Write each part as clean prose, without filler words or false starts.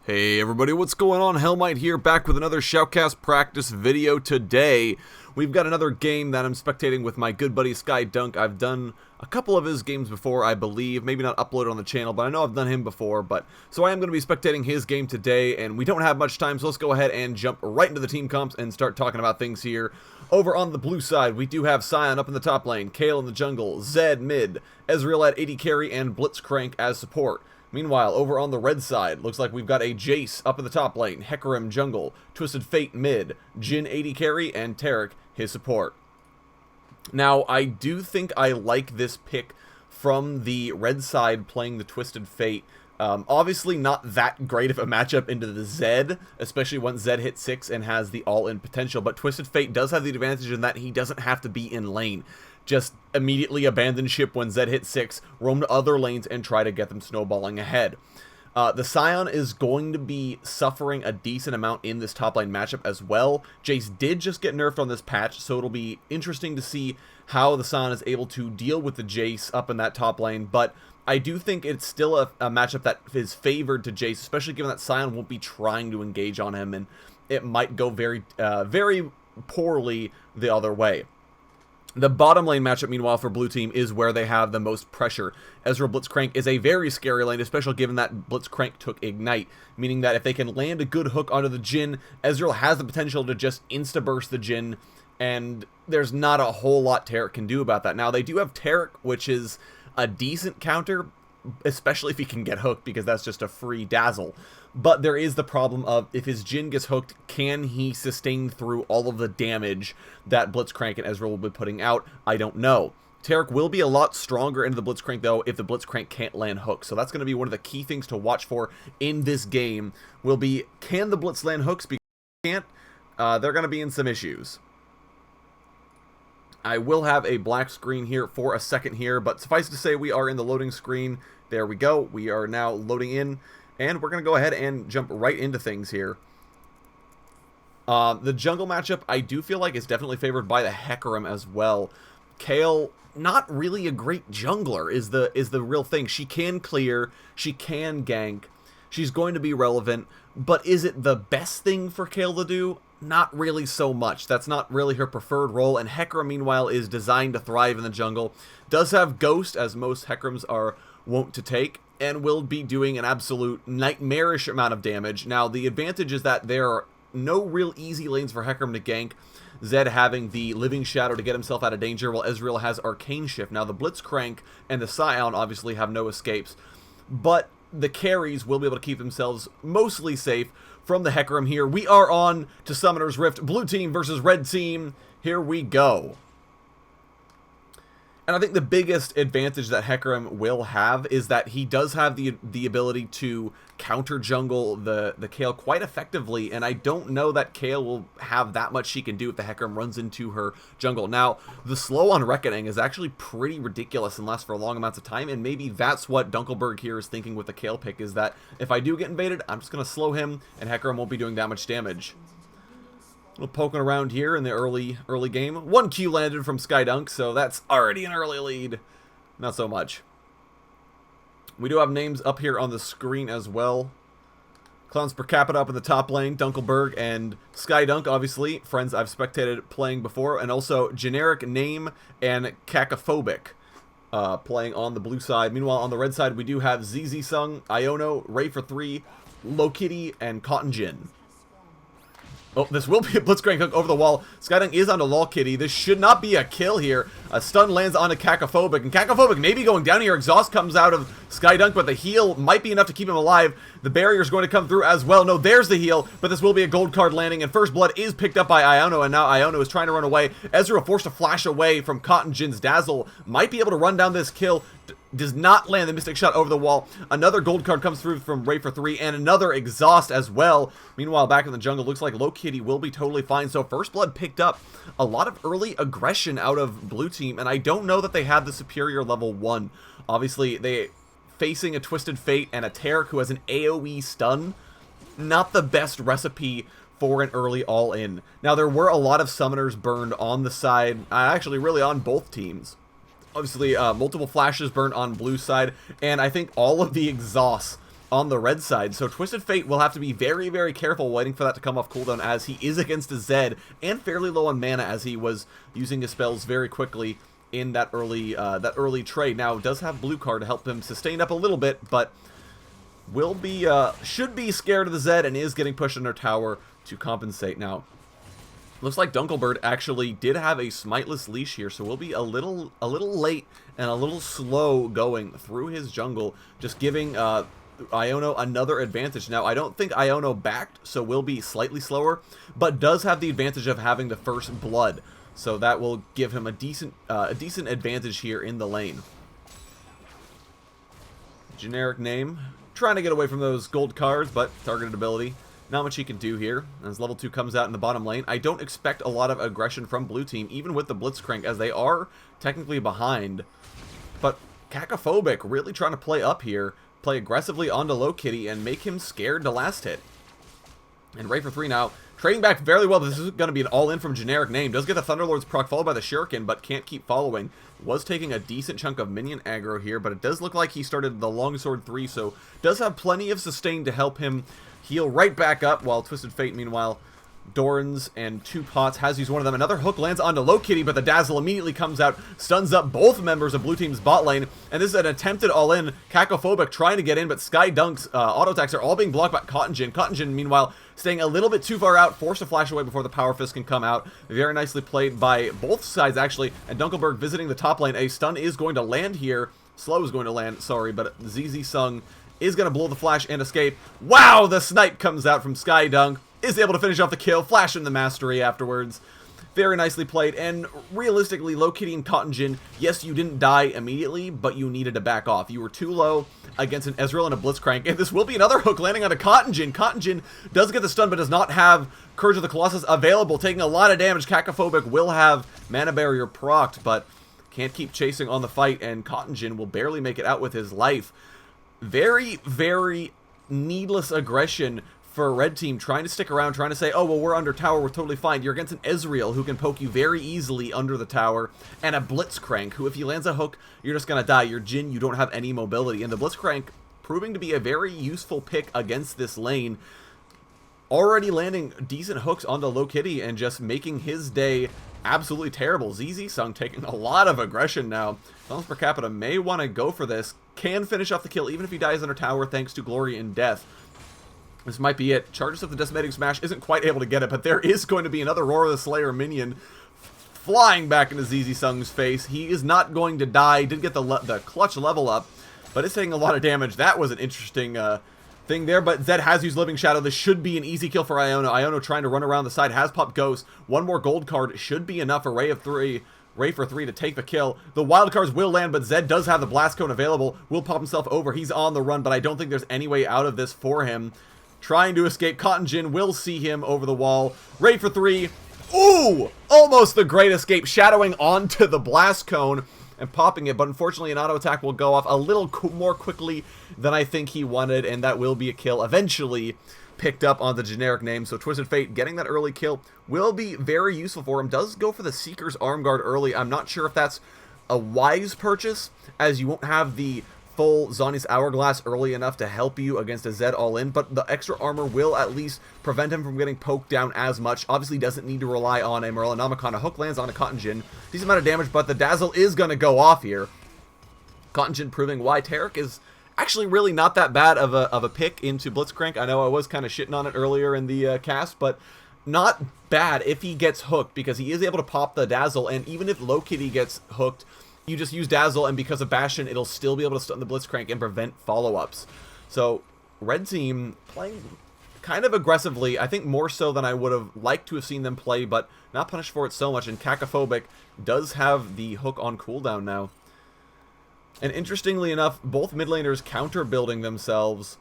Hey everybody, what's going on? Hellmite here, back with another Shoutcast practice video today. We've got another game that I'm spectating with my good buddy Sky Dunk. I've done a couple of his games before, I believe. Maybe not uploaded on the channel, but I know I've done him before. So I am going to be spectating his game today, and we don't have much time, so let's go ahead and jump right into the team comps and start talking about things here. Over on the blue side, we do have Sion up in the top lane, Kale in the jungle, Zed mid, Ezreal at 80 carry, and Blitzcrank as support. Meanwhile, over on the red side, looks like we've got a Jace up in the top lane, Hecarim jungle, Twisted Fate mid, Jhin 80 carry, and Taric his support. Now, I do think I like this pick from the red side playing the Twisted Fate. Obviously not that great of a matchup into the Zed, especially once Zed hits 6 and has the all-in potential, but Twisted Fate does have the advantage in that he doesn't have to be in lane. Just immediately abandon ship when Zed hits 6, roam to other lanes, and try to get them snowballing ahead. The Sion is going to be suffering a decent amount in this top lane matchup as well. Jace did just get nerfed on this patch, so it'll be interesting to see how the Sion is able to deal with the Jace up in that top lane, but I do think it's still a matchup that is favored to Jace, especially given that Sion won't be trying to engage on him, and it might go very poorly the other way. The bottom lane matchup, meanwhile, for blue team is where they have the most pressure. Ezreal Blitzcrank is a very scary lane, especially given that Blitzcrank took Ignite, meaning that if they can land a good hook onto the Jhin, Ezreal has the potential to just insta-burst the Jhin, and there's not a whole lot Taric can do about that. Now, they do have Taric, which is a decent counter, especially if he can get hooked, because that's just a free dazzle. But there is the problem of, if his Jhin gets hooked, can he sustain through all of the damage that Blitzcrank and Ezreal will be putting out? I don't know. Taric will be a lot stronger into the Blitzcrank, though, if the Blitzcrank can't land hooks. So that's going to be one of the key things to watch for in this game, will be, can the Blitz land hooks? Because if they can't, they're going to be in some issues. I will have a black screen here for a second here, but suffice to say we are in the loading screen. There we go. We are now loading in, and we're going to go ahead and jump right into things here. The jungle matchup, I do feel like is definitely favored by the Hecarim as well. Kale, not really a great jungler is the real thing. She can clear, she can gank, she's going to be relevant, but is it the best thing for Kale to do? Not really so much. That's not really her preferred role, and Hecarim, meanwhile, is designed to thrive in the jungle. Does have Ghost, as most Hecarims are wont to take, and will be doing an absolute nightmarish amount of damage. Now, the advantage is that there are no real easy lanes for Hecarim to gank, Zed having the Living Shadow to get himself out of danger, while Ezreal has Arcane Shift. Now, the Blitzcrank and the Sion obviously have no escapes, but the carries will be able to keep themselves mostly safe from the Hecarim here. We are on to Summoner's Rift. Blue team versus red team. Here we go. And I think the biggest advantage that Hecarim will have is that he does have the ability to counter jungle the Kale quite effectively, and I don't know that Kale will have that much she can do if the Hecarim runs into her jungle. Now, the slow on Reckoning is actually pretty ridiculous and lasts for long amounts of time, and maybe that's what Dunkelberg here is thinking with the Kale pick, is that if I do get invaded, I'm just going to slow him, and Hecarim won't be doing that much damage. A little poking around here in the early game. 1 Q landed from Sky Dunk, so that's already an early lead. Not so much. We do have names up here on the screen as well. Clowns per capita up in the top lane, Dunkelberg and Sky Dunk, obviously. Friends I've spectated playing before. And also Generic Name and Cacophobic playing on the blue side. Meanwhile, on the red side, we do have ZZ Sung, Iono, Ray for 3, Low Kitty, and Cotton Gin. Oh, this will be a Blitzcrank hook over the wall. Skydunk is onto Lol Kitty. This should not be a kill here. A stun lands onto Cacophobic, and Cacophobic maybe going down here. Exhaust comes out of Skydunk, but the heal might be enough to keep him alive. The barrier is going to come through as well. No, there's the heal, but this will be a gold card landing, and First Blood is picked up by Iono, and now Iono is trying to run away. Ezreal forced to flash away from Cotton Gin's Dazzle. Might be able to run down this kill. Does not land the Mystic Shot over the wall. Another gold card comes through from Ray for 3, and another Exhaust as well. Meanwhile, back in the jungle, looks like Low Kitty will be totally fine. So First Blood picked up a lot of early aggression out of blue team, and I don't know that they have the superior level 1. Obviously, they facing a Twisted Fate and a Taric who has an AoE stun. Not the best recipe for an early all-in. Now, there were a lot of summoners burned on the side, actually really on both teams. Obviously, multiple flashes burned on blue side, and I think all of the exhausts on the red side. So Twisted Fate will have to be very, very careful waiting for that to come off cooldown, as he is against a Zed and fairly low on mana, as he was using his spells very quickly in that early trade. Now, does have blue card to help him sustain up a little bit, but will be should be scared of the Zed and is getting pushed under tower to compensate. Now, looks like Dunkelbird actually did have a smiteless leash here, so we'll be a little late and a little slow going through his jungle, just giving Iono another advantage. Now, I don't think Iono backed, so will be slightly slower, but does have the advantage of having the first blood, so that will give him a decent advantage here in the lane. Generic name, trying to get away from those gold cards, but targeted ability. Not much he can do here as level 2 comes out in the bottom lane. I don't expect a lot of aggression from blue team, even with the Blitzcrank, as they are technically behind. But Cacophobic really trying to play up here, play aggressively onto Low Kitty, and make him scared to last hit. And Ray for 3 now, trading back fairly well. This is going to be an all-in from Generic name. Does get the Thunderlord's proc, followed by the Shuriken, but can't keep following. Was taking a decent chunk of minion aggro here, but it does look like he started the Longsword 3, so does have plenty of sustain to help him heal right back up, while Twisted Fate, meanwhile, Dorns and 2 pots, has used one of them. Another hook lands onto Low Kitty, but the Dazzle immediately comes out, stuns up both members of blue team's bot lane, and this is an attempted all-in. Cacophobic trying to get in, but Sky Dunk's auto attacks are all being blocked by Cotton Gin. Cotton Gin, meanwhile, staying a little bit too far out, forced to flash away before the Power Fist can come out. Very nicely played by both sides, actually, and Dunkelberg visiting the top lane. A stun is going to land here. Slow is going to land, sorry, but ZZ Sung is going to blow the flash and escape. Wow, the snipe comes out from Sky Dunk. Is able to finish off the kill, flash in the mastery afterwards. Very nicely played, and realistically, Low Kitty and Cotton Gin, yes, you didn't die immediately, but you needed to back off. You were too low against an Ezreal and a Blitzcrank, and this will be another hook landing on a Cotton Gin. Cotton Gin does get the stun, but does not have Courage of the Colossus available, taking a lot of damage. Cacophobic will have Mana Barrier procced, but can't keep chasing on the fight, and Cotton Gin will barely make it out with his life. Very, very needless aggression for Red Team, trying to stick around, trying to say, oh, well, we're under tower, we're totally fine. You're against an Ezreal who can poke you very easily under the tower, and a Blitzcrank who, if he lands a hook, you're just going to die. You're Jin, you don't have any mobility. And the Blitzcrank proving to be a very useful pick against this lane, already landing decent hooks onto Low Kitty and just making his day absolutely terrible. ZZ Sung taking a lot of aggression now. Balance per capita may want to go for this. Can finish off the kill even if he dies under tower thanks to Glory and Death. This might be it. Charges of the Decimating Smash, isn't quite able to get it, but there is going to be another Roar of the Slayer minion flying back into ZZ Sung's face. He is not going to die. Did get the clutch level up, but it's taking a lot of damage. That was an interesting thing there, but Zed has used Living Shadow. This should be an easy kill for Iono. Iono trying to run around the side, has popped Ghost. One more gold card should be enough. Ray for 3 to take the kill. The wild cards will land, but Zed does have the Blast Cone available. Will pop himself over. He's on the run, but I don't think there's any way out of this for him. Trying to escape. Cotton Gin will see him over the wall. Ray for 3. Ooh! Almost the great escape. Shadowing onto the Blast Cone and popping it, but unfortunately an auto attack will go off a little more quickly than I think he wanted, and that will be a kill eventually picked up on the Generic name. So Twisted Fate getting that early kill will be very useful for him. Does go for the Seeker's Arm Guard early. I'm not sure if that's a wise purchase, as you won't have the full Zani's Hourglass early enough to help you against a Zed all-in, but the extra armor will at least prevent him from getting poked down as much. Obviously doesn't need to rely on a Merlinomicon. A hook lands on a Cotton Gin. Decent amount of damage, but the Dazzle is going to go off here. Cotton Gin proving why Taric is actually really not that bad of a pick into Blitzcrank. I know I was kind of shitting on it earlier in the cast, but not bad if he gets hooked, because he is able to pop the Dazzle, and even if Low Kitty gets hooked, you just use Dazzle, and because of Bastion, it'll still be able to stun the Blitzcrank and prevent follow-ups. So, Red Team playing kind of aggressively, I think more so than I would have liked to have seen them play, but not punished for it so much, and Cacophobic does have the hook on cooldown now. And interestingly enough, both mid laners counter-building themselves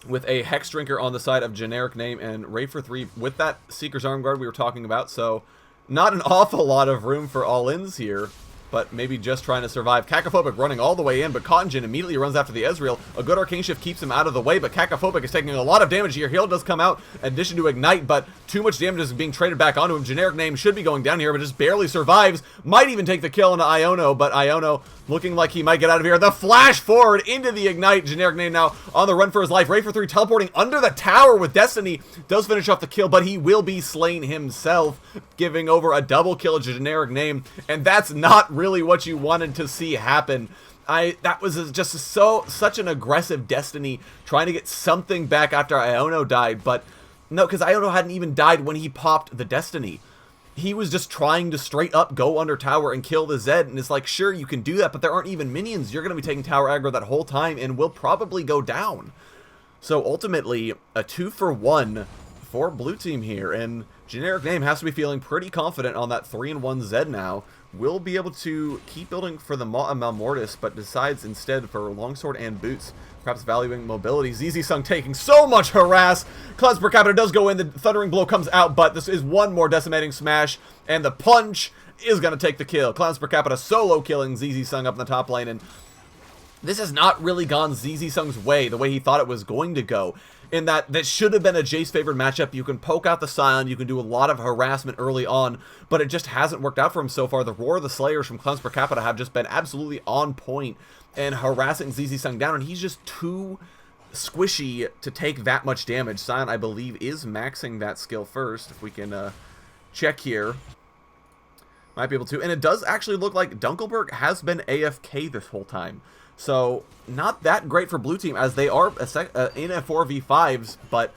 with a Hex Drinker on the side of Generic name and Ray for 3 with that Seeker's Arm Guard we were talking about, so not an awful lot of room for all-ins here. but maybe just trying to survive. Cacophobic running all the way in, but Cotton Gin immediately runs after the Ezreal. A good Arcane Shift keeps him out of the way, but Cacophobic is taking a lot of damage here. Heal does come out in addition to Ignite, but too much damage is being traded back onto him. Generic Name should be going down here, but just barely survives. Might even take the kill into Iono, but Iono looking like he might get out of here. The flash forward into the Ignite. Generic Name now on the run for his life. Ray for 3 teleporting under the tower with Destiny. Does finish off the kill, but he will be slain himself, giving over a double kill to Generic Name, and that's not really what you wanted to see happen. That was just such an aggressive Destiny trying to get something back after Iono died, but no, because Iono hadn't even died when he popped the Destiny. He was just trying to straight up go under tower and kill the Zed, and it's like, sure, you can do that, but there aren't even minions. You're going to be taking tower aggro that whole time and will probably go down. So ultimately, a 2-for-1 for blue team here, and Generic Name has to be feeling pretty confident on that 3-in-1 Zed now. Will be able to keep building for the Malmortis, but decides instead for Longsword and Boots, perhaps valuing mobility. ZZ Sung taking so much harass. Clouds per capita does go in, the Thundering Blow comes out, but this is one more decimating smash, and the punch is going to take the kill. Clouds per capita solo killing ZZ Sung up in the top lane, and this has not really gone ZZ Sung's way, the way he thought it was going to go. In that should have been a Jace favored matchup. You can poke out the Sion, you can do a lot of harassment early on, but it just hasn't worked out for him so far. The Roar of the Slayers from Cleanse per capita have just been absolutely on point and harassing ZZ Sung down, and he's just too squishy to take that much damage. Sion, I believe, is maxing that skill first. If we can check here. Might be able to. And it does actually look like Dunkelberg has been AFK this whole time. So, not that great for blue team, as they are in a 4v5s, but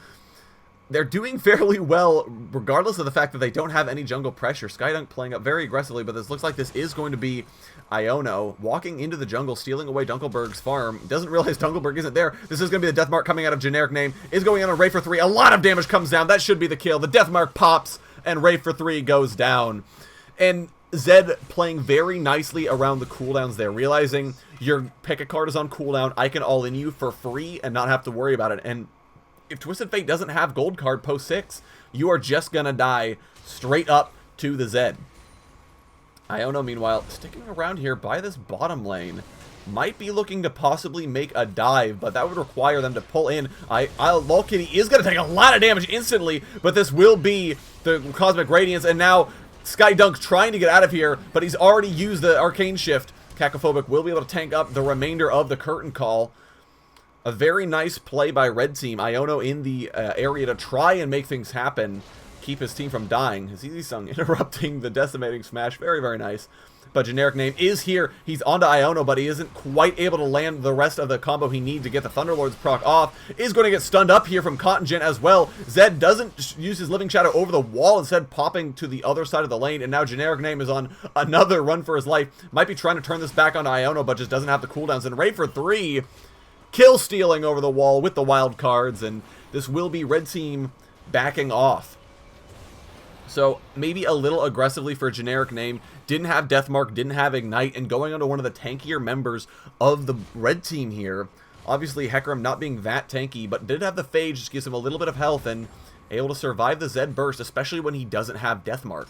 they're doing fairly well, regardless of the fact that they don't have any jungle pressure. Skydunk playing up very aggressively, but this looks like this is going to be Iono walking into the jungle, stealing away Dunkelberg's farm. Doesn't realize Dunkelberg isn't there. This is going to be the death mark coming out of Generic Name. Is going on a Ray for 3. A lot of damage comes down. That should be the kill. The death mark pops, and Ray for 3 goes down. And Zed playing very nicely around the cooldowns there, realizing your pick a card is on cooldown, I can all in you for free and not have to worry about it. And if Twisted Fate doesn't have gold card post 6, you are just gonna die straight up to the Zed. Iono, meanwhile, sticking around here by this bottom lane, might be looking to possibly make a dive, but that would require them to pull in. Lol Kitty is gonna take a lot of damage instantly, but this will be the Cosmic Radiance, and now Skydunk trying to get out of here, but he's already used the Arcane Shift. Cacophobic will be able to tank up the remainder of the Curtain Call. A very nice play by Red Team. Iono in the area to try and make things happen. Keep his team from dying. ZZ Sung interrupting the decimating smash. Very, very nice. But Generic Name is here. He's onto Iono, but he isn't quite able to land the rest of the combo he needs to get the Thunderlord's proc off. Is going to get stunned up here from Cotton Gin as well. Zed doesn't use his Living Shadow over the wall, instead popping to the other side of the lane, and now Generic Name is on another run for his life. Might be trying to turn this back onto Iono, but just doesn't have the cooldowns. And Ray for 3, kill stealing over the wall with the wild cards, and this will be Red Team backing off. So maybe a little aggressively for Generic Name. Didn't have Deathmark, didn't have Ignite, and going onto one of the tankier members of the Red Team here. Obviously Hecarim not being that tanky, but did have the Phage, just gives him a little bit of health and able to survive the Zed burst, especially when he doesn't have Deathmark.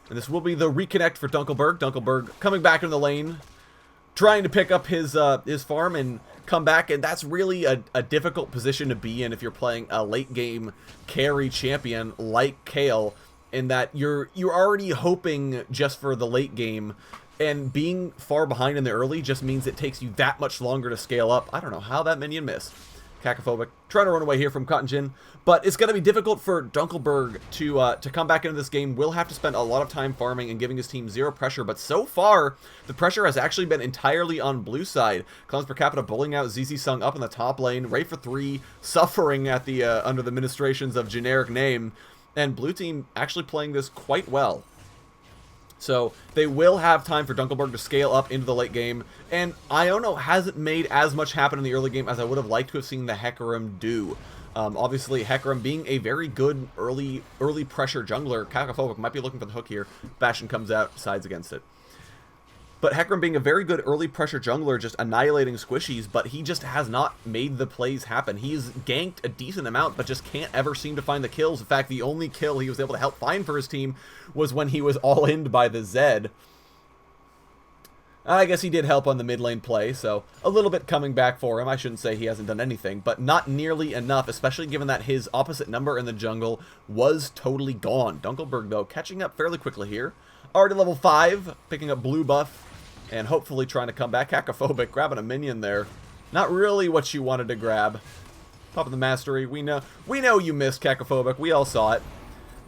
And this will be the reconnect for Dunkelberg. Dunkelberg coming back in the lane, trying to pick up his farm and come back, and that's really a difficult position to be in if you're playing a late game carry champion like Kale, in that you're already hoping just for the late game, and being far behind in the early just means it takes you that much longer to scale up. I don't know how that minion missed. Cacophobic trying to run away here from Cotton Gin, but it's going to be difficult for Dunkelberg to come back into this game. Will have to spend a lot of time farming and giving his team zero pressure, but so far the pressure has actually been entirely on blue side. Clowns per capita bullying out ZZ Sung up in the top lane. Ray for 3 suffering at the under the ministrations of Generic Name, and blue team actually playing this quite well. So they will have time for Dunkelberg to scale up into the late game, and Iono hasn't made as much happen in the early game as I would have liked to have seen the Hecarim do. Obviously, Hecarim being a very good early pressure jungler, Cacophobic might be looking for the hook here. Bastion comes out, sides against it. But Hecarim being a very good early pressure jungler, just annihilating squishies, but he just has not made the plays happen. He's ganked a decent amount, but just can't ever seem to find the kills. In fact, the only kill he was able to help find for his team was when he was all-in'd by the Zed. I guess he did help on the mid lane play, so a little bit coming back for him. I shouldn't say he hasn't done anything, but not nearly enough, especially given that his opposite number in the jungle was totally gone. Dunkelberg, though, catching up fairly quickly here. Already level 5, picking up blue buff, and hopefully trying to come back. Cacophobic, grabbing a minion there. Not really what you wanted to grab. Popping the mastery. We know you missed Cacophobic. We all saw it.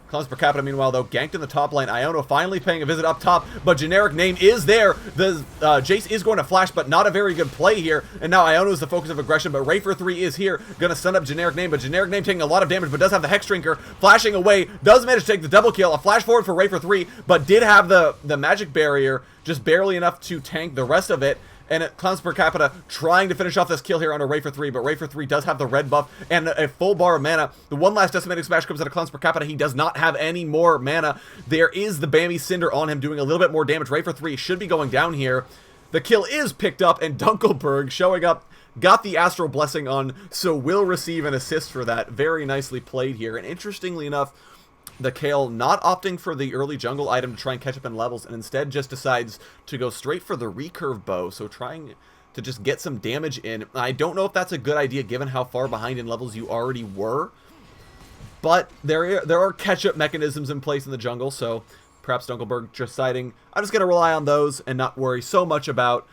Clowns per capita, meanwhile, though, ganked in the top lane. Iono finally paying a visit up top, but generic name is there. The Jace is going to flash, but not a very good play here. And now Iono is the focus of aggression, but Ray for 3 is here. Going to stun up generic name, but generic name taking a lot of damage, but does have the Hex Drinker. Flashing away, does manage to take the double kill. A flash forward for Ray for 3, but did have the magic barrier, just barely enough to tank the rest of it. And Clowns per capita trying to finish off this kill here on a Ray for 3, but Ray for 3 does have the red buff and a full bar of mana. The one last decimating smash comes out of Clowns per capita. He does not have any more mana. There is the Bammy Cinder on him doing a little bit more damage. Ray for 3 should be going down here. The kill is picked up, and Dunkelberg showing up, got the Astral Blessing on, so will receive an assist for that. Very nicely played here. And interestingly enough, the Kale not opting for the early jungle item to try and catch up in levels, and instead just decides to go straight for the recurve bow, so trying to just get some damage in. I don't know if that's a good idea given how far behind in levels you already were, but there are catch-up mechanisms in place in the jungle, so perhaps Dunkelberg deciding, I'm just going to rely on those and not worry so much about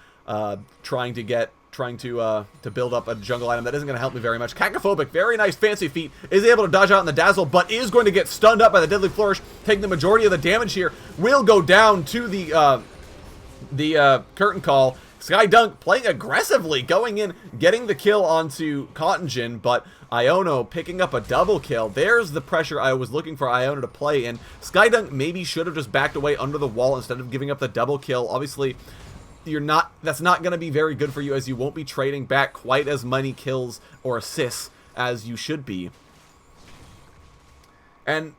trying to build up a jungle item that isn't going to help me very much. Cacophobic, very nice fancy feat, is able to dodge out in the dazzle, but is going to get stunned up by the deadly flourish, taking the majority of the damage here. Will go down to the curtain call. Sky Dunk playing aggressively, going in, getting the kill onto Cottonjin, but Iono picking up a double kill. There's the pressure I was looking for Iono to play in. Sky Dunk maybe should have just backed away under the wall instead of giving up the double kill. Obviously, that's not going to be very good for you, as you won't be trading back quite as many kills or assists as you should be. And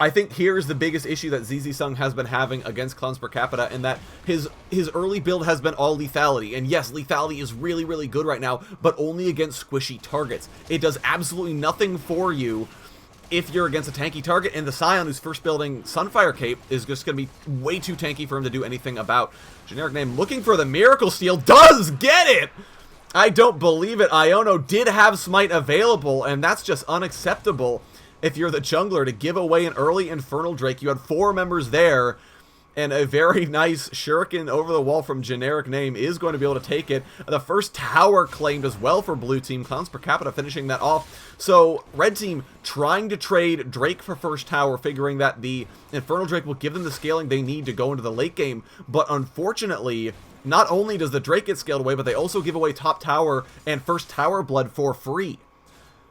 I think here's the biggest issue that ZZ Sung has been having against Clowns per capita, in that his early build has been all lethality. And yes, lethality is really, really good right now, but only against squishy targets. It does absolutely nothing for you if you're against a tanky target, and the Sion, who's first building Sunfire Cape, is just going to be way too tanky for him to do anything about. Generic name looking for the Miracle Steel, does get it! I don't believe it. Iono did have Smite available, and that's just unacceptable if you're the jungler to give away an early Infernal Drake. You had 4 members there, and a very nice shuriken over the wall from generic name is going to be able to take it. The first tower claimed as well for blue team. Clowns per capita finishing that off. So red team trying to trade Drake for first tower, figuring that the Infernal Drake will give them the scaling they need to go into the late game. But unfortunately, not only does the Drake get scaled away, but they also give away top tower and first tower blood for free.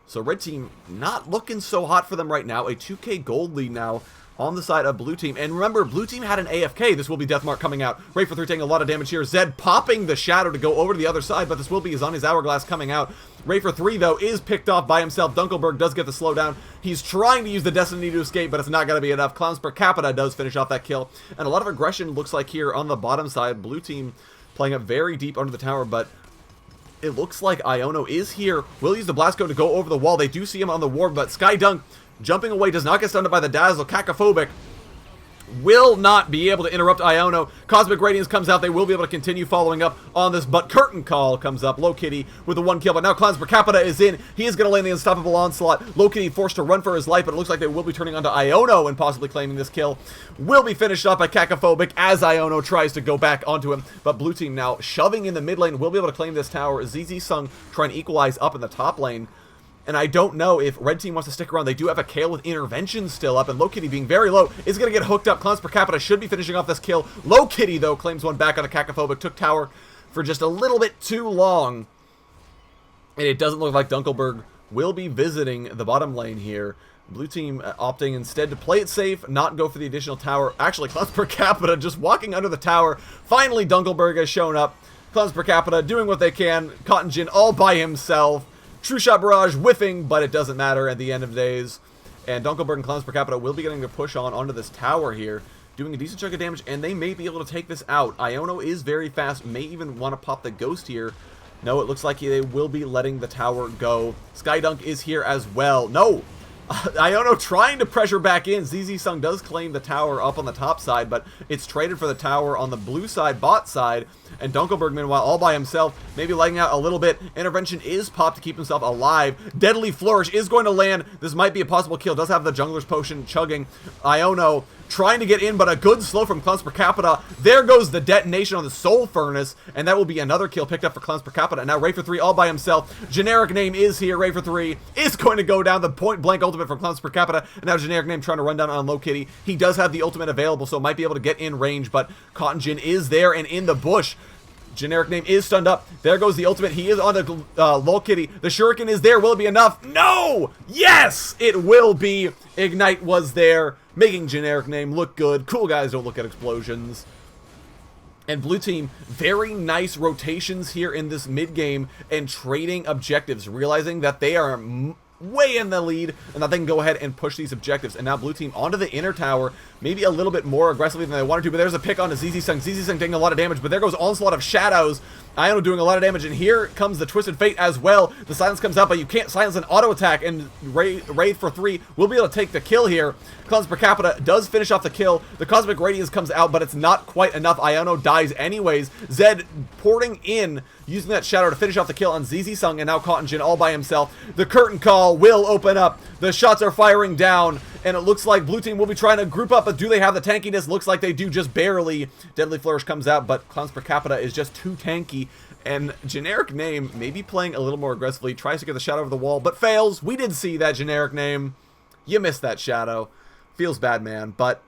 So red team not looking so hot for them right now. A 2k gold lead now on the side of blue team. And remember, blue team had an AFK. This will be Deathmark coming out. Ray for 3 taking a lot of damage here. Zed popping the shadow to go over to the other side, but this will be his on his hourglass coming out. Ray for 3, though, is picked off by himself. Dunkelberg does get the slowdown. He's trying to use the Destiny to escape, but it's not going to be enough. Clowns per capita does finish off that kill. And a lot of aggression looks like here on the bottom side. Blue team playing up very deep under the tower, but it looks like Iono is here. Will use the blast code to go over the wall. They do see him on the ward, but Sky Dunk jumping away, does not get stunned by the dazzle. Cacophobic will not be able to interrupt Iono. Cosmic Radiance comes out. They will be able to continue following up on this, but Curtain Call comes up. Low Kitty with the 1 kill, but now Clowns per capita is in. He is going to land the unstoppable onslaught. Low Kitty forced to run for his life, but it looks like they will be turning onto Iono and possibly claiming this kill. Will be finished off by Cacophobic as Iono tries to go back onto him, but blue team now shoving in the mid lane will be able to claim this tower. ZZ Sung trying to equalize up in the top lane. And I don't know if red team wants to stick around. They do have a Kale with intervention still up, and Low Kitty being very low is going to get hooked up. Clowns per capita should be finishing off this kill. Low Kitty, though, claims one back on a Cacophobic. Took tower for just a little bit too long. And it doesn't look like Dunkelberg will be visiting the bottom lane here. Blue team opting instead to play it safe, not go for the additional tower. Actually, Clowns per capita just walking under the tower. Finally, Dunkelberg has shown up. Clowns per capita doing what they can. Cottonjin all by himself. True Shot Barrage whiffing, but it doesn't matter at the end of days. And Dunkelberg and Clowns per capita will be getting to push onto this tower here, doing a decent chunk of damage, and they may be able to take this out. Iono is very fast, may even want to pop the ghost here. No, it looks like they will be letting the tower go. Skydunk is here as well. No! Iono trying to pressure back in. ZZ Sung does claim the tower up on the top side, but it's traded for the tower on the blue side, bot side. And Dunkelberg, meanwhile, all by himself, maybe lagging out a little bit. Intervention is popped to keep himself alive. Deadly Flourish is going to land. This might be a possible kill. Does have the Jungler's Potion chugging. Iono trying to get in, but a good slow from Clowns per Capita. There goes the detonation on the Soul Furnace, and that will be another kill picked up for Clowns per Capita. Now Ray for 3 all by himself. Generic Name is here. Ray for 3 is going to go down. The point blank ultimate from Clowns per Capita, and now Generic Name trying to run down on Low Kitty. He does have the ultimate available, so might be able to get in range, but Cotton Gin is there and in the bush. Generic Name is stunned up. There goes the ultimate. He is on the Lol Kitty. The Shuriken is there. Will it be enough? No! Yes! It will be. Ignite was there, making Generic Name look good. Cool guys don't look at explosions. And blue team, very nice rotations here in this mid game and trading objectives, realizing that they are way in the lead and that they can go ahead and push these objectives. And now blue team onto the inner tower, maybe a little bit more aggressively than they wanted to, but there's a pick on to ZZ Sung. ZZ Sung taking a lot of damage, but there goes Onslaught of Shadows. Iono doing a lot of damage, and here comes the Twisted Fate as well. The silence comes out, but you can't silence an auto attack, and Raid for 3 will be able to take the kill here. Clowns per Capita does finish off the kill. The Cosmic Radiance comes out, but it's not quite enough. Iono dies anyways. Zed porting in, using that shadow to finish off the kill on ZZ Sung, and now Cotton Gin all by himself. The curtain call will open up. The shots are firing down, and it looks like blue team will be trying to group up, but do they have the tankiness? Looks like they do, just barely. Deadly Flourish comes out, but Clowns per Capita is just too tanky. And Generic Name, maybe playing a little more aggressively, tries to get the shadow over the wall, but fails. We did see that, Generic Name. You missed that shadow. Feels bad, man, but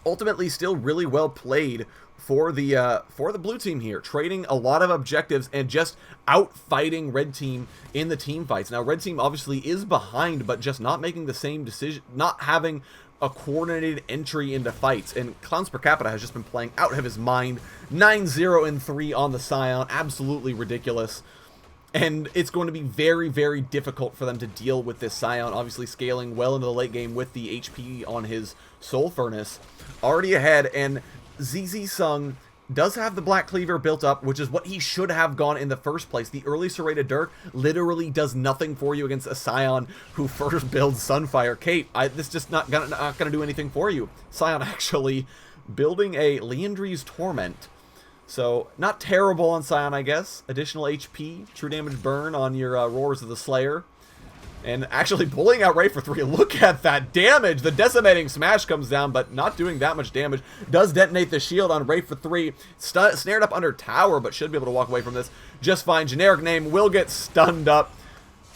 ultimately still really well played for the blue team here, trading a lot of objectives and just outfighting red team in the team fights. Now red team obviously is behind, but just not making the same decision, not having a coordinated entry into fights, and Clowns per Capita has just been playing out of his mind. 9-0-3 on the Sion, absolutely ridiculous. And it's going to be very, very difficult for them to deal with this Sion, obviously scaling well into the late game with the HP on his Soul Furnace. Already ahead, and ZZ Sung does have the Black Cleaver built up, which is what he should have gone in the first place. The early Serrated Dirk literally does nothing for you against a Sion who first builds Sunfire Cape. This just not gonna do anything for you. Sion actually building a Liandry's Torment. So, not terrible on Sion, I guess. Additional HP, true damage burn on your Roars of the Slayer. And actually pulling out Ray for 3. Look at that damage. The Decimating Smash comes down, but not doing that much damage. Does detonate the shield on Ray for 3. Snared up under tower, but should be able to walk away from this just fine. Generic Name will get stunned up.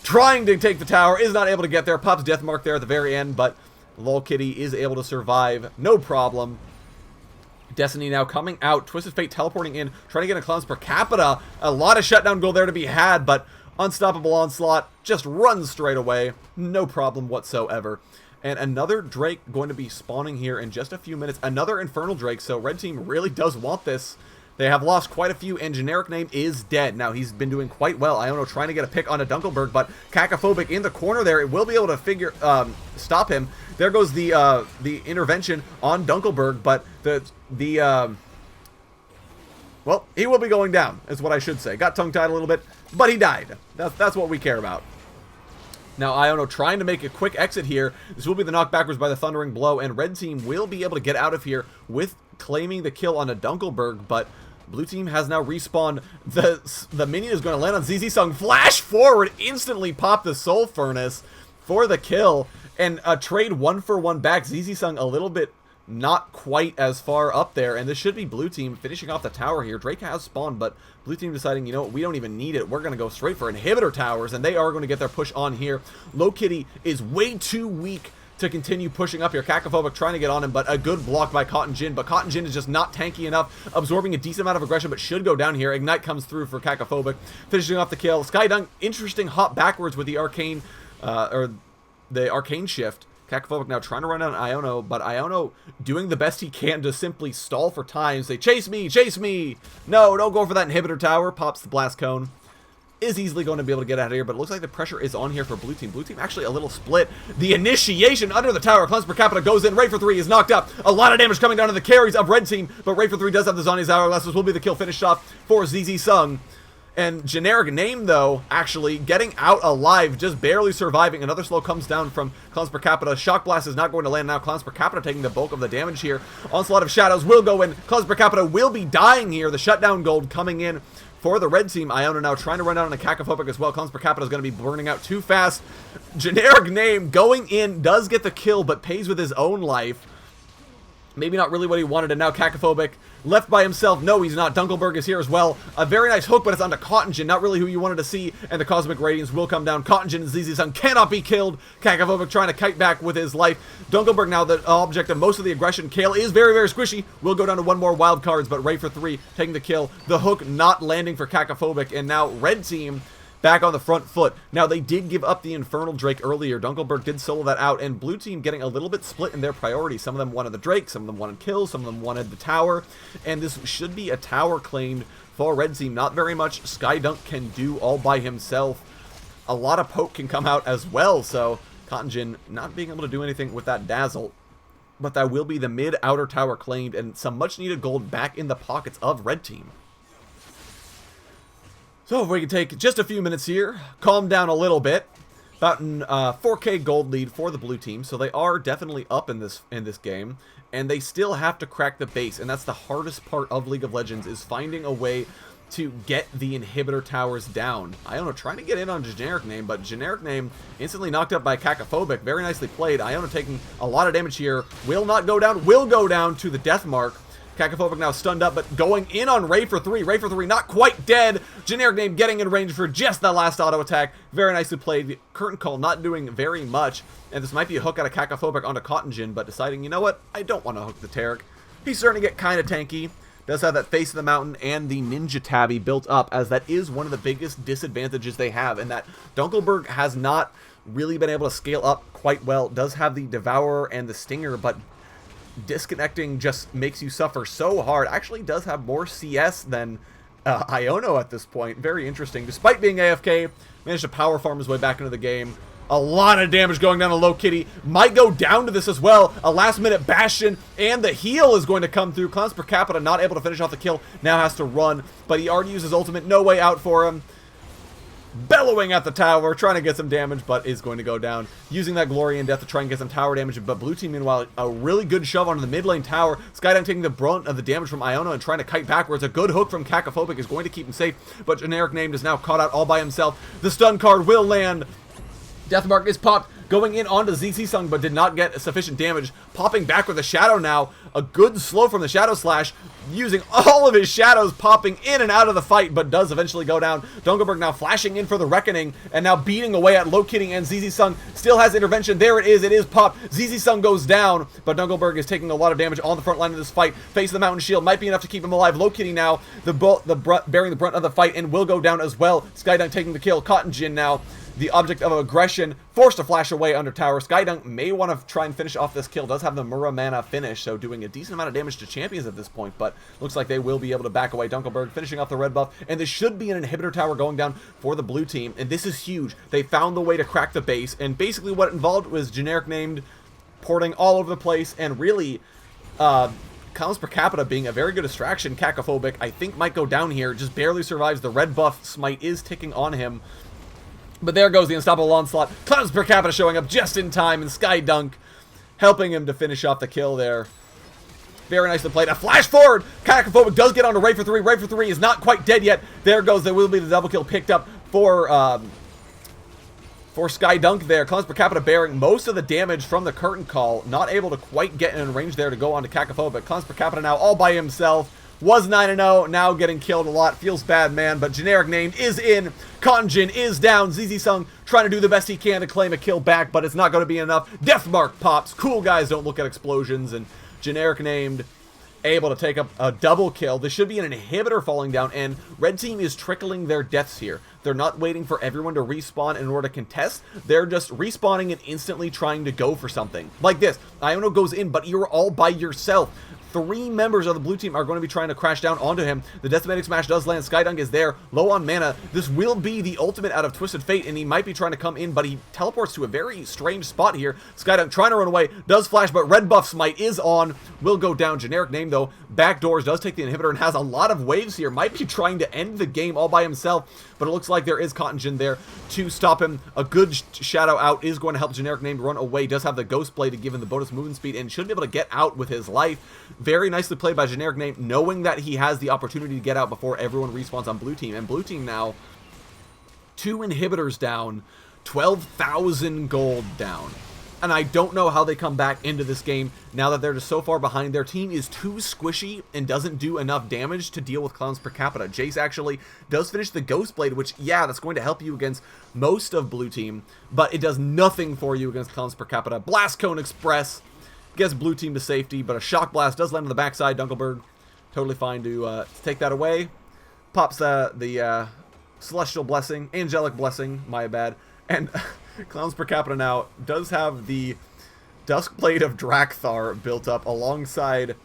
Trying to take the tower, is not able to get there. Pops Death Mark there at the very end, but Lol Kitty is able to survive. No problem. Destiny now coming out. Twisted Fate teleporting in. Trying to get a Clowns per Capita. A lot of shutdown gold there to be had, but Unstoppable Onslaught just runs straight away. No problem whatsoever. And another Drake going to be spawning here in just a few minutes. Another Infernal Drake, so red team really does want this. They have lost quite a few, and Generic Name is dead. Now, he's been doing quite well. Iono trying to get a pick onto Dunkelberg, but Cacophobic in the corner there. It will be able to stop him. There goes the intervention on Dunkelberg, but well, he will be going down, is what I should say. Got tongue-tied a little bit, but he died. That's what we care about. Now, Iono trying to make a quick exit here. This will be the knock backwards by the Thundering Blow, and red team will be able to get out of here with claiming the kill on a Dunkelberg, but blue team has now respawned. The minion is going to land on ZZ Sung. Flash forward, instantly pop the Soul Furnace for the kill, and a trade 1-for-1 back. ZZ Sung a little bit not quite as far up there, and this should be blue team finishing off the tower here. Drake has spawned, but blue team deciding, you know what, we don't even need it. We're going to go straight for inhibitor towers, and they are going to get their push on here. Low Kitty is way too weak to continue pushing up here. Cacophobic trying to get on him, but a good block by Cotton Gin, but Cotton Gin is just not tanky enough, absorbing a decent amount of aggression, but should go down here. Ignite comes through for Cacophobic, finishing off the kill. Skydunk, interesting hop backwards with the arcane, or the arcane shift. Cacophobic now trying to run down Iono, but Iono doing the best he can to simply stall for time. Say, chase me, chase me! No, don't go for that inhibitor tower. Pops the blast cone. Is easily going to be able to get out of here, but it looks like the pressure is on here for blue team. Blue team actually a little split. The initiation under the tower. Clowns per Capita goes in. Ray for 3 is knocked up. A lot of damage coming down to the carries of red team, but Ray for 3 does have the Zani's Hourglass. This will be the kill finished off for ZZ Sung. And generic name, though, actually getting out alive, just barely surviving. Another slow comes down from Clowns per Capita. Shock Blast is not going to land now. Clowns per Capita taking the bulk of the damage here. Onslaught of Shadows will go in. Clowns per Capita will be dying here. The shutdown gold coming in for the red team. Iona now trying to run down on a Cacophobic as well. Clowns per Capita is going to be burning out too fast. Generic name going in, does get the kill, but pays with his own life. Maybe not really what he wanted, and now Cacophobic left by himself. No, he's not. Dunkelberg is here as well. A very nice hook, but it's onto Cottingen. Not really who you wanted to see, and the Cosmic Radiance will come down. Cottingen and ZZ Sun cannot be killed. Cacophobic trying to kite back with his life. Dunkelberg now the object of most of the aggression. Kale is very, very squishy. Will go down to one more wild cards, but Ray for 3 taking the kill. The hook not landing for Cacophobic, and now red team back on the front foot. Now, they did give up the Infernal Drake earlier. Dunkelberg did solo that out, and blue team getting a little bit split in their priorities. Some of them wanted the Drake, some of them wanted kills, some of them wanted the tower, and this should be a tower claimed for red team. Not very much Skydunk can do all by himself. A lot of poke can come out as well, so Cottingen not being able to do anything with that Dazzle. But that will be the mid-outer tower claimed, and some much-needed gold back in the pockets of red team. So if we can take just a few minutes here, calm down a little bit. About an 4K gold lead for the blue team, so they are definitely up in this game, and they still have to crack the base, and that's the hardest part of League of Legends, is finding a way to get the inhibitor towers down. Iona trying to get in on generic name, but generic name instantly knocked up by Cacophobic. Very nicely played. Iona taking a lot of damage here. Will not go down. Will go down to the death mark. Cacophobic now stunned up, but going in on Ray for 3. Ray for 3 not quite dead. Generic name getting in range for just that last auto attack. Very nicely played. The curtain call not doing very much. And this might be a hook out of Cacophobic onto Cottingen, but deciding, you know what? I don't want to hook the Taric. He's starting to get kind of tanky. Does have that Face of the Mountain and the Ninja Tabby built up, as that is one of the biggest disadvantages they have. And that Dunkelberg has not really been able to scale up quite well. Does have the Devourer and the Stinger, but disconnecting just makes you suffer so hard. Actually does have more CS than Iono at this point. Very interesting. Despite being AFK, managed to power farm his way back into the game. A lot of damage going down to Low Kitty. Might go down to this as well. A last minute Bastion, and the heal is going to come through. Clowns per Capita not able to finish off the kill. Now has to run, but he already used his ultimate. No way out for him. Bellowing at the tower, trying to get some damage, but is going to go down. Using that Glory and Death to try and get some tower damage, but blue team, meanwhile, a really good shove onto the mid lane tower. Skydunk taking the brunt of the damage from Iona and trying to kite backwards. A good hook from Cacophobic is going to keep him safe, but generic name is now caught out all by himself. The stun card will land. Deathmark is popped, going in onto ZZ Sung, but did not get sufficient damage. Popping back with a shadow now. A good slow from the Shadow Slash, using all of his shadows, popping in and out of the fight, but does eventually go down. Dunkelberg now flashing in for the Reckoning, and now beating away at Low Kitty, and ZZ Sung still has intervention. There it is popped. ZZ Sung goes down, but Dunkelberg is taking a lot of damage on the front line of this fight. Face of the Mountain Shield might be enough to keep him alive. Low Kitty now, bearing the brunt of the fight, and will go down as well. Skydunk taking the kill. Cottingen now, the object of aggression, forced to flash away under tower. Skydunk may want to try and finish off this kill. Does have the Muramana finish, so doing a decent amount of damage to champions at this point, but looks like they will be able to back away. Dunkelberg finishing off the red buff, and this should be an inhibitor tower going down for the blue team, and this is huge. They found the way to crack the base, and basically what it involved was generic named porting all over the place, and really Clowns per Capita being a very good distraction. Cacophobic, I think, might go down here. Just barely survives. The red buff smite is ticking on him. But there goes the unstoppable onslaught. Clowns per Capita showing up just in time, and Skydunk helping him to finish off the kill there. Very nicely played. A flash forward! Cacophobic does get onto Ray for 3. Ray for 3 is not quite dead yet. There goes. There will be the double kill picked up for Skydunk there. Clowns per Capita bearing most of the damage from the curtain call. Not able to quite get in range there to go onto Cacophobic. Clowns per Capita now all by himself. Was 9-0, now getting killed a lot. Feels bad, man, but generic name is in. Cottingen is down. ZZ Sung trying to do the best he can to claim a kill back, but it's not going to be enough. Deathmark pops. Cool guys don't look at explosions, and generic named able to take up a double kill. This should be an inhibitor falling down, and red team is trickling their deaths here. They're not waiting for everyone to respawn in order to contest. They're just respawning and instantly trying to go for something. Like this. Iono goes in, but you're all by yourself. 3 members of the blue team are going to be trying to crash down onto him. The Decimating Smash does land. Skydunk is there, low on mana. This will be the ultimate out of Twisted Fate, and he might be trying to come in, but he teleports to a very strange spot here. Skydunk trying to run away, does flash, but red buff smite is on, will go down. Generic name though, backdoors, does take the inhibitor and has a lot of waves here. Might be trying to end the game all by himself, but it looks like there is Cotton Gin there to stop him. A good shadow out is going to help Generic name run away. Does have the Ghost Blade to give him the bonus movement speed and should be able to get out with his life. Very nicely played by Generic name, knowing that he has the opportunity to get out before everyone respawns on blue team. And blue team now 2 inhibitors down, 12,000 gold down. And I don't know how they come back into this game now that they're just so far behind. Their team is too squishy and doesn't do enough damage to deal with clowns per capita. Jace actually does finish the Ghost Blade, which, yeah, that's going to help you against most of blue team, but it does nothing for you against clowns per capita. Blast Cone Express gets blue team to safety, but a Shock Blast does land on the backside. Dunkelberg totally fine to take that away. Pops the Celestial Blessing, Angelic Blessing, my bad, and Clowns per capita now does have the Duskblade of Drakthar built up alongside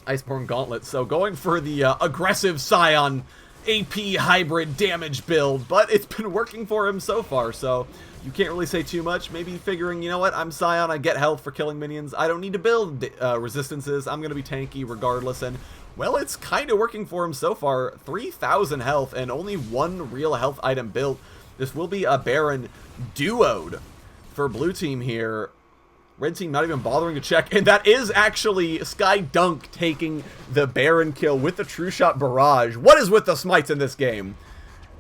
Iceborne Gauntlet. So going for the aggressive Sion AP hybrid damage build, but it's been working for him so far, so you can't really say too much. Maybe figuring, you know what, I'm Sion, I get health for killing minions. I don't need to build resistances. I'm going to be tanky regardless, and well, it's kind of working for him so far. 3,000 health and only 1 real health item built. This will be a Baron duoed for blue team here. Red team not even bothering to check. And that is actually Skydunk taking the Baron kill with the True Shot Barrage. What is with the smites in this game?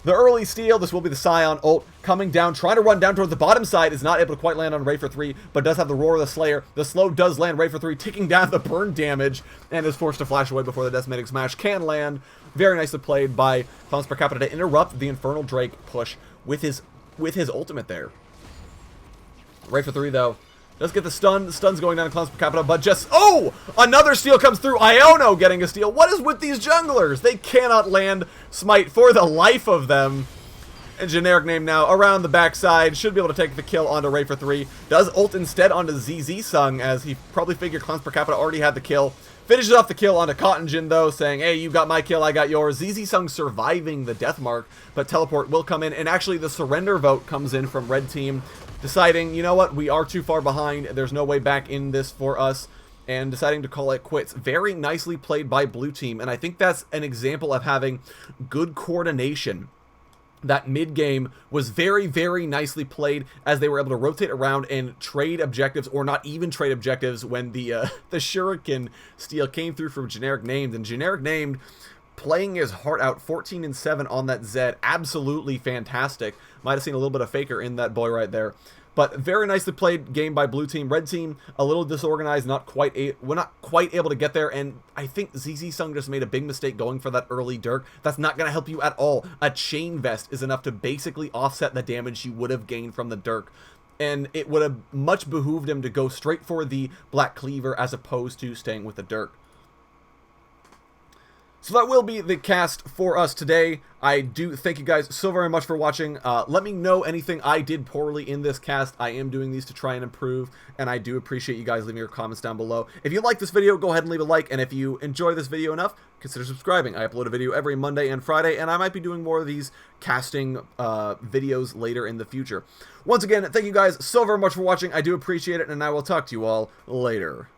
The early steal, this will be the Sion ult coming down, trying to run down towards the bottom side, is not able to quite land on Ray for 3, but does have the Roar of the Slayer. The slow does land Ray for 3, ticking down the burn damage, and is forced to flash away before the Decimating Smash can land. Very nicely played by Clowns per capita to interrupt the Infernal Drake push with his ultimate there. Ray for 3 though. Does get the stun. The stun's going down to Clowns per capita, but just... Oh! Another steal comes through. Iono getting a steal. What is with these junglers? They cannot land Smite for the life of them. And Generic name now around the backside. Should be able to take the kill onto Ray for 3. Does ult instead onto ZZ Sung, as he probably figured Clowns per capita already had the kill. Finishes off the kill onto Cotton Gin though, saying, hey, you got my kill, I got yours. ZZ Sung surviving the death mark, but teleport will come in. And actually the surrender vote comes in from red team, deciding, you know what, we are too far behind. There's no way back in this for us. And deciding to call it quits. Very nicely played by blue team. And I think that's an example of having good coordination. That mid-game was very, very nicely played as they were able to rotate around and trade objectives, or not even trade objectives, when the Shuriken steal came through from Generic Named. And Generic Named playing his heart out, 14 and 7 on that Zed. Absolutely fantastic. Might have seen a little bit of Faker in that boy right there. But very nicely played game by blue team. Red team a little disorganized, not quite able to get there, and I think ZZ Sung just made a big mistake going for that early Dirk. That's not going to help you at all. A Chain Vest is enough to basically offset the damage you would have gained from the Dirk, and it would have much behooved him to go straight for the Black Cleaver as opposed to staying with the Dirk. So that will be the cast for us today. I do thank you guys so very much for watching. Let me know anything I did poorly in this cast. I am doing these to try and improve, and I do appreciate you guys leaving your comments down below. If you like this video, go ahead and leave a like, and if you enjoy this video enough, consider subscribing. I upload a video every Monday and Friday, and I might be doing more of these casting videos later in the future. Once again, thank you guys so very much for watching. I do appreciate it, and I will talk to you all later.